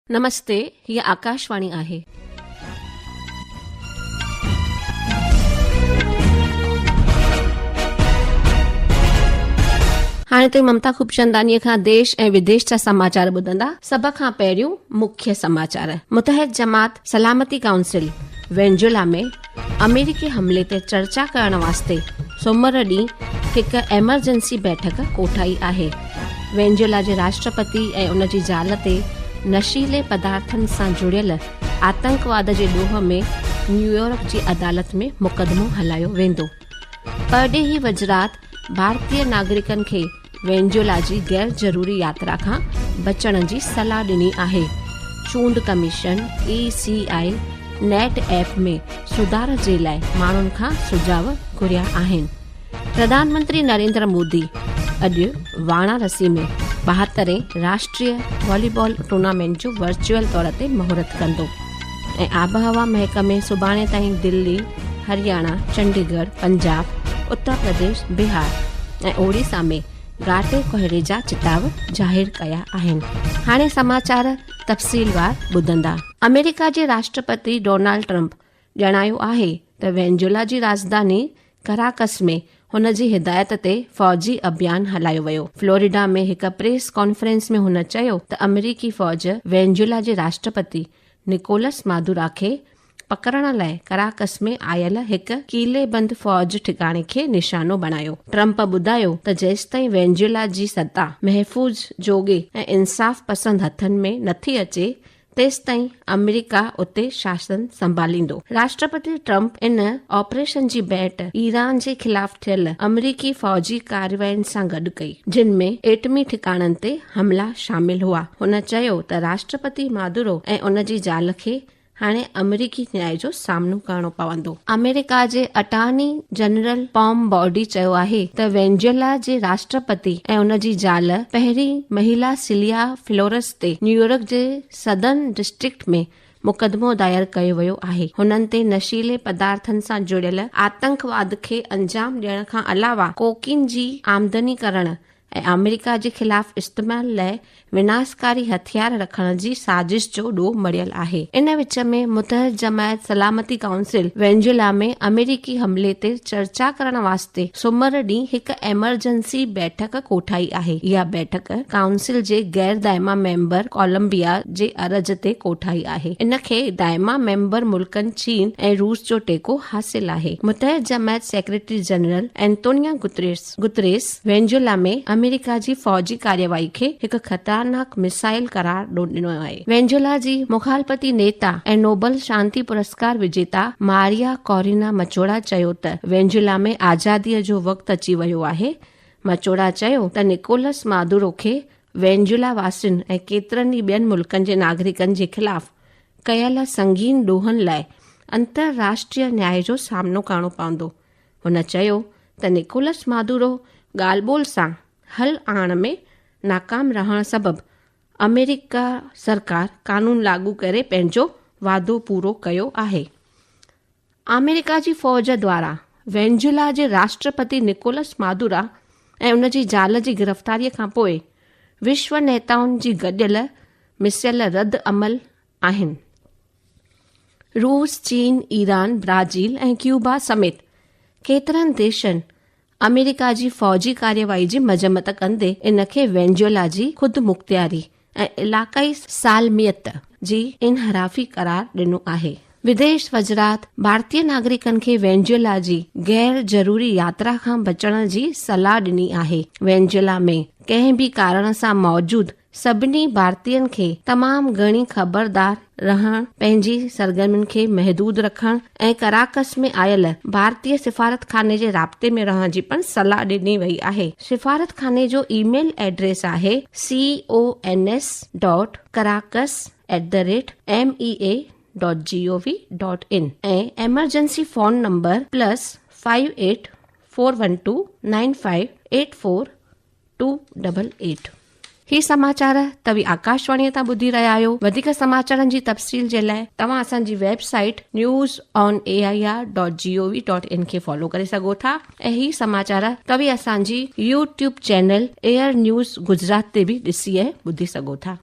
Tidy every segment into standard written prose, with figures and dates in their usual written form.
नमस्ते, हीअ आकाशवाणी आहे। हाणे ताईं ममता खूबचंदानी खां देश ऐं विदेश जा समाचार ॿुधंदा। सभ खां पहिरियों मुख्य समाचार। मुतहद जमात सलामती काउंसिल वेनेजुएला में अमेरिकी हमले ते चर्चा करण वास्ते सूमर ॾींहुं हिकु एमरजेंसी बैठक कोठाई आहे। वेनेजुएला जे राष्ट्रपति ऐं उन जी ज़ाल ते नशीले पदार्थनि सां जुड़ियल आतंकवाद जे ॾोह में न्यूयॉर्क जी अदालत में मुक़दमो हलायो वेंदो। परॾेही वज़रात भारतीय नागरिकनि खे वेनेजुएला जी गैर ज़रूरी यात्रा खां बचण जी सलाह ॾिनी आहे। चूंड कमीशन ECI नेट ऐप में सुधार जे लाइ माण्हुनि खां सुझाव घुरिया आहिनि। प्रधानमंत्री नरेंद्र मोदी अॼु वाराणसी में 72वें राष्ट्रीय वॉलीबॉल टूर्नामेंट जो वर्चुअल तौर ते मुहूर्त कंदो ऐं आबहवा महकमे सुभाणे ताईं दिल्ली, हरियाणा, चंडीगढ़, पंजाब, उत्तर प्रदेश, बिहार ऐं ओडिशा में घाटे कोहरे जा चिताव ज़ाहिर कया आहिनि। हाणे समाचार तफ़सीलवार ॿुधंदा। अमेरिका जे राष्ट्रपति डोनाल्ड ट्रंप ॼाणायो आहे त वेनेजुएला जी राजधानी कराकस में हुन जी हिदायत ते फ़ौजी अभियान हलायो वियो। फ्लोरिडा में हिकु प्रेस कॉन्फ्रेंस में हुन चयो त अमेरिकी फ़ौज वेनेजुएला जे राष्ट्रपति निकोलस मादुरो खे पकड़ण लाइ कराकस में आयल हिकु कीलेबंद फ़ौज ठिकाणे खे निशानो बणायो। ट्रंप ॿुधायो त जेसिताईं वेनेजुएला जी सत्ता महफ़ूज़ जोगे ऐं इंसाफ़ पसंद हथनि में नथी अचे तेसिताईं अमेरिका उते शासन संभालींदो। राष्ट्रपति ट्रंप इन ऑपरेशन जी भेट ईरान जे ख़िलाफ़ थियल अमेरिकी फ़ौजी कार्रवाइनि सां गॾु कई, जिन में एटमी ठिकाणनि ते हमला शामिल हुआ। हुन चयो त राष्ट्रपति मादुरो ऐं उन जी ज़ाल खे हाणे अमेरिकी न्याय जो सामनो करणो पवंदो। अमेरिका जे अटॉर्नी जनरल पॉम बॉडी चयो आहे त वेनेजुएला जे राष्ट्रपति ऐं उन जी ज़ाल पहिरीं महिला सिलिया फ्लोरेस ते न्यूयॉर्क जे सदर्न डिस्ट्रिक्ट में मुक़दमो दायर कयो वियो आहे। हुननि ते नशीले पदार्थनि सां जुड़ियल आतंकवाद खे अंजाम ॾियण खां अलावा कोकीन जी आमदनी करण ऐं अमेरिका जे ख़िलाफ़ इस्तेमाल लाइ विनाशकारी हथियार रखण जी साजिश जो ॾोह मढ़ियल आहे। इन विच में मुतहद जमात सलामती काउंसिल वेनेजुएला में अमेरिकी हमले ते चर्चा करण वास्ते सूमर ॾींहुं हिकु एमरजेंसी बैठक कोठाई आहे। इहा बैठक काउंसिल जे गैर दायमा मेंबर कोलंबिया जे अर्ज ते कोठाई आहे। इन खे दायमा मेंबर मुल्कनि चीन ऐं रूस जो टेको हासिल आहे। मुतहद जमात secretary general Antonio Guterres Venezuela में अमेरिका जी फौजी कार्यवाही खे हिकु ख़तरनाक मिसाइल करार ॾिनो आहे। वेनेजुएला जी मुखालफती नेता ऐं नोबल शांति पुरस्कार विजेता मारिया कोरिना मचोड़ा चयो त वेनेजुएला में आज़ादीअ जो वक़्तु अची वियो आहे। मचोड़ा चयो त निकोलस मादुरो खे वेनेजुएला वासियुनि ऐं केतिरनि ई ॿियनि मुल्कनि जे नागरिकनि जे ख़िलाफ़ कयल संगीन ॾोहनि लाइ अंतर्राष्ट्रीय न्याय जो सामनो करणो पवंदो। हुन चयो त निकोलस मादुरो ॻाल्हि ॿोल सां हल आणण में नाकाम रहण सबबि अमेरिका सरकार कानून लागू करे पंहिंजो वादो पूरो कयो आहे। अमेरिका जी फ़ौज द्वारा वेनेजुएला जे राष्ट्रपति निकोलस मादुरो ऐं उन जी ज़ाल जी गिरफ़्तारीअ खां पोइ विश्व नेताउनि जी गॾियल मिसियल रद्द अमल आहिनि। रूस, चीन, ईरान, ब्राज़ील ऐं क्यूबा समेत केतिरनि देशनि अमेरिका जी फ़ौजी कार्यवाही जी मजमत कंदे इन खे वेनेजुएला जी ख़ुदि मुख़्तियारी ऐं इलाक़ाई सालमियत जी इनहराफी करार ॾिनो आहे। विदेश वज़रात भारतीय नागरिकनि खे वेनेजुएला जी गैर ज़रूरी यात्रा खां बचण जी सलाह ॾिनी आहे। वेनेजुएला में कंहिं बि कारण सां मौजूद सभिनी भारतीयनि खे तमामु घणी ख़बरदार रहण, पंहिंजी सरगर्मियुनि खे महदूद रखण ऐं कराकस में आयल भारतीय सिफारतखाने जे राब्ते में रहण जी पिणु सलाह ॾिनी वई आहे। सिफारतखाने जो ईमेल एड्रेस आहे cons@caracas@mea.gov.in ऐं एमरजेंसी फोन नंबर +58 412 95 84 ही समाचार तव्हां आकाशवाणीअ तां ॿुधी रहिया आहियो। वधीक समाचारनि जी तफ़सील जे लाइ तव्हां असांजी वेबसाइट news.on.air.gov.in खे फॉलो करे सघो था ऐं ही समाचार तव्हां असांजी YouTube channel air news Gujarat ते बि ॾिसी ऐं ॿुधी सघो था।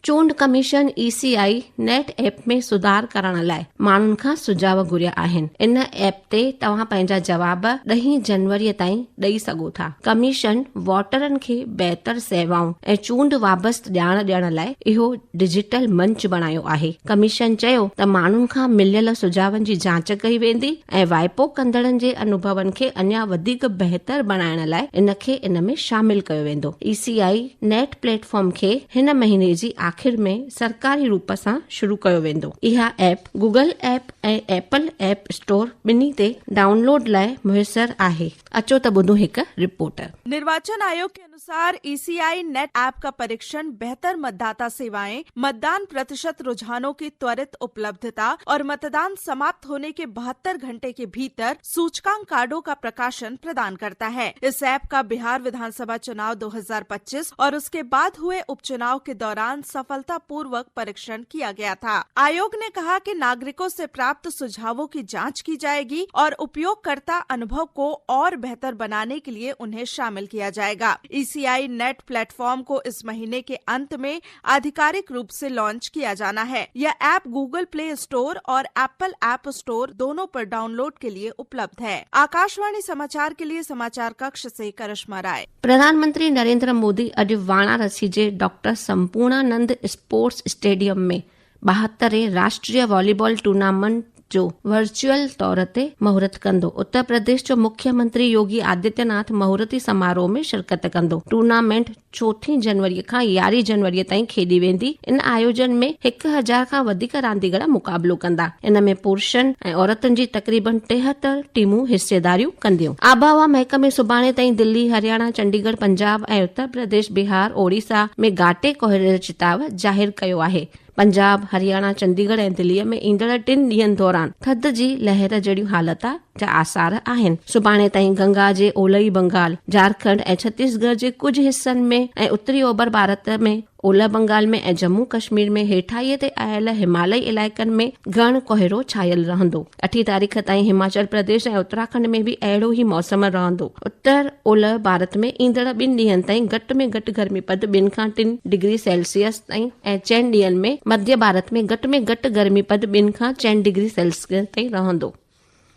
चूंड कमीशन ECI नेट ऐप में सुधार करण लाइ माण्हुनि खां सुझाव घुरिया आहिनि। इन ऐप ते तव्हां पंहिंजा जवाब 10 जनवरी ताईं ॾेई सघो था। कमीशन वोटरनि खे बहितर सेवाऊं ऐं चूंड वाबस्तु ॼाण ॾियण लाइ इहो डिजिटल मंच बणायो आहे। कमीशन चयो त माण्हुनि खां मिलियल सुझावनि जी जांच कई वेंदी ऐं वाइपो कंदड़नि जे अनुभवनि खे अञा वधीक बहितर बणाइण लाइ इनखे इन में शामिल कयो वेंदो। ECI नेट प्लेटफॉर्म खे हिन महीने जी आख़िर में सरकारी रूप सां शुरू कयो वेंदो। इहा ऐप गूगल ऐप ऐं एप्पल ऐप स्टोर ॿिन्ही ते डाउनलोड लाइ मुयसर आहे। अचो त ॿुधो हिकु रिपोर्ट। निर्वाचन आयोग के अनुसार ECI नेट ऐप का परीक्षण बेहतर मतदाता सेवाएं, मतदान प्रतिशत रुझानों की त्वरित उपलब्धता और मतदान समाप्त होने के 72 घंटे के भीतर सूचकांक कार्डों का प्रकाशन प्रदान करता है। इस ऐप का बिहार विधानसभा चुनाव 2025 और उसके बाद हुए उपचुनाव के दौरान सफलतापूर्वक परीक्षण किया गया था। आयोग ने कहा कि नागरिकों से प्राप्त सुझावों की जांच की जाएगी और उपयोगकर्ता अनुभव को और बेहतर बनाने के लिए उन्हें शामिल किया जाएगा। ECI नेट प्लेटफॉर्म को इस महीने के अंत में आधिकारिक रूप से लॉन्च किया जाना है। यह ऐप गूगल प्ले स्टोर और एप्पल ऐप स्टोर दोनों पर डाउनलोड के लिए उपलब्ध है। आकाशवाणी समाचार के लिए समाचार कक्ष से करिश्मा राय। प्रधानमंत्री नरेंद्र मोदी अॼु वाराणसी जे डॉक्टर संपूर्णानंद स्पोर्ट्स स्टेडियम में 72 राष्ट्रीय वॉलीबॉल टूर्नामेंट जो वर्चुअल तौर ते महूरत कंदो। उत्तर प्रदेश जो मुख्यमंत्री योगी आदित्यनाथ महूरती समारोह में शिरकत कंदो। टूर्नामेंट 4 जनवरी खां 11 जनवरी ताईं खेॾी वेंदी। इन आयोजन में 1000 खां वधीक रांदीगर मुक़ाबलो कंदा। इन में पुरुषनि ऐं औरतुनि जी तक़रीबन 73 टीमूं हिसेदारियूं कंदियूं। आबहवा महकमे सुभाणे ताईं दिल्ली, हरियाणा, चंडीगढ़, पंजाब ऐं उत्तर प्रदेश, बिहार, ओडिशा में घाटे कोहरे जो चिताव ज़ाहिर कयो आहे। पंजाब, हरियाणा, चंडीगढ़ ऐं दिल्लीअ में ईंदड़ 3 ॾींहनि दौरान थधि जी लहर जहिड़ियूं हालत जा आसार आहिनि। सुभाणे ताईं गंगा जे ओलही बंगाल, झारखंड ऐं छत्तीसगढ़ जे कुझु हिस्सनि में ऐं उत्तरी ओभर भारत में, ओलह बंगाल में ऐं जम्मू कश्मीर में हेठाईअ ते आयल हिमालयी इलाइक़नि में घण कोहरो छायल रहंदो। 8 तारीख़ ताईं हिमाचल प्रदेश ऐं उत्तराखंड में बि अहिड़ो ई मौसम रहंदो। उत्तर ओलह भारत में ईंदड़ 2 ॾींहनि ताईं घटि में घटि गर्मीपद 2 खां 3 डिग्री सेल्सियस ताईं ऐं 4 ॾींहनि में मध्य भारत में घटि गर्मीपद 2 खां 4 डिग्री सेल्सियस ताईं रहंदो।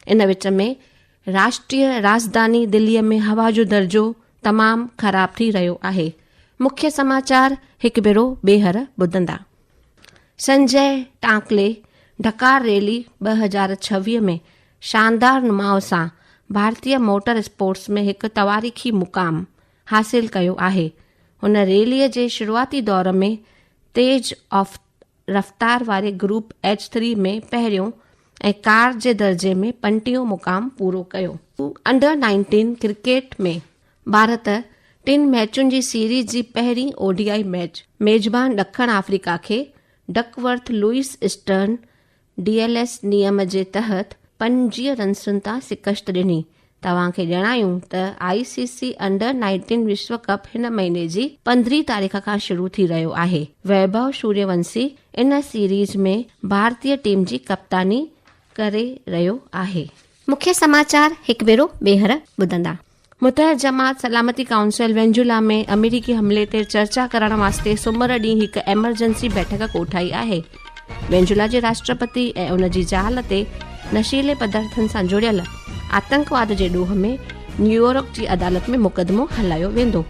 इन विच में राष्ट्रीय राजधानी दिल्लीअ में हवा जो दर्जो तमामु ख़राब थी रहियो आहे। मुख्य समाचार हिकु भेरो ॿेहर ॿुधंदा। संजय टांकले ढकार रैली 2026 में शानदार नुमाव सां भारतीय मोटर स्पोर्ट्स में हिकु तवारीख़ी मुक़ाम हासिल कयो आहे। हुन रैलीअ जे शुरूआती दौर में तेज ऑफ रफ़्तार वारे ग्रुप H3 में पहिरियों ऐं कार जे दर्जे में 50 मुक़ाम पूरो कयो। अंडर 19 क्रिकेट में भारत 3 मैचुनि जी सीरीज़ जी पहिरीं ODI मैच मेज़बान ॾखण अफ्रीका खे डकवर्थ लुइस ईस्टर्न DLS नियम जे तहत 50 रन्सुनि तां शिकस्त ॾिनी। तव्हांखे ॼाणायूं त ICC अंडर 19 विश्व कप हिन महीने जी 15 तारीख़ खां शुरू थी रहियो आहे। वैभव सूर्यवंशी इन सीरीज़ में भारतीय टीम जी कप्तानी करे रहियो आहे। मुख्य समाचार हिकु भेरो ॿेहर ॿुधंदा। मुतहद जमात सलामती काउंसिल वेंजुला में अमेरिकी हमले ते चर्चा करण वास्ते सूमर ॾींहुं हिकु एमरजेंसी बैठक कोठाई आहे। वेंजुला जे राष्ट्रपति ऐं उन जी ज़ाल ते नशीले पदार्थनि सां जुड़ियल आतंकवाद जे ॾोह में न्यूयॉर्क जी अदालत में मुक़दमो हलायो वेंदो।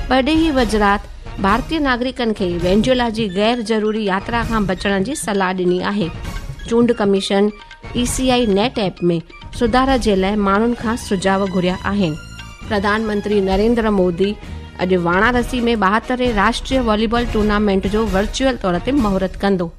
परॾेही वज़रात भारतीय नागरिकनि खे वेंजुला जी गैर ज़रूरी यात्रा खां बचण जी सलाह ॾिनी आहे। चूंड कमीशन ECI नेट ऐप में सुधार जे लाइ माण्हुनि खां सुझाव घुरिया आहिनि। प्रधानमंत्री नरेंद्र मोदी अॼु वाराणसी में 72 राष्ट्रीय वॉलीबॉल टूर्नामेंट जो वर्चुअल तौर ते महूरत कंदो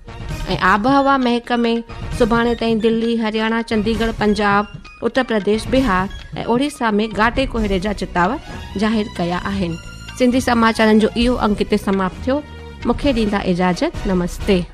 ऐं आबहवा महकमे सुभाणे ताईं दिल्ली, हरियाणा, चंडीगढ़, पंजाब, उत्तर प्रदेश, बिहार ऐं ओडिशा में घाटे कोहरे जा चिताव ज़ाहिर कया आहिनि। सिंधी समाचारनि जो इहो अंक ते समाप्त थियो। मूंखे ॾींदा इजाज़त। नमस्ते।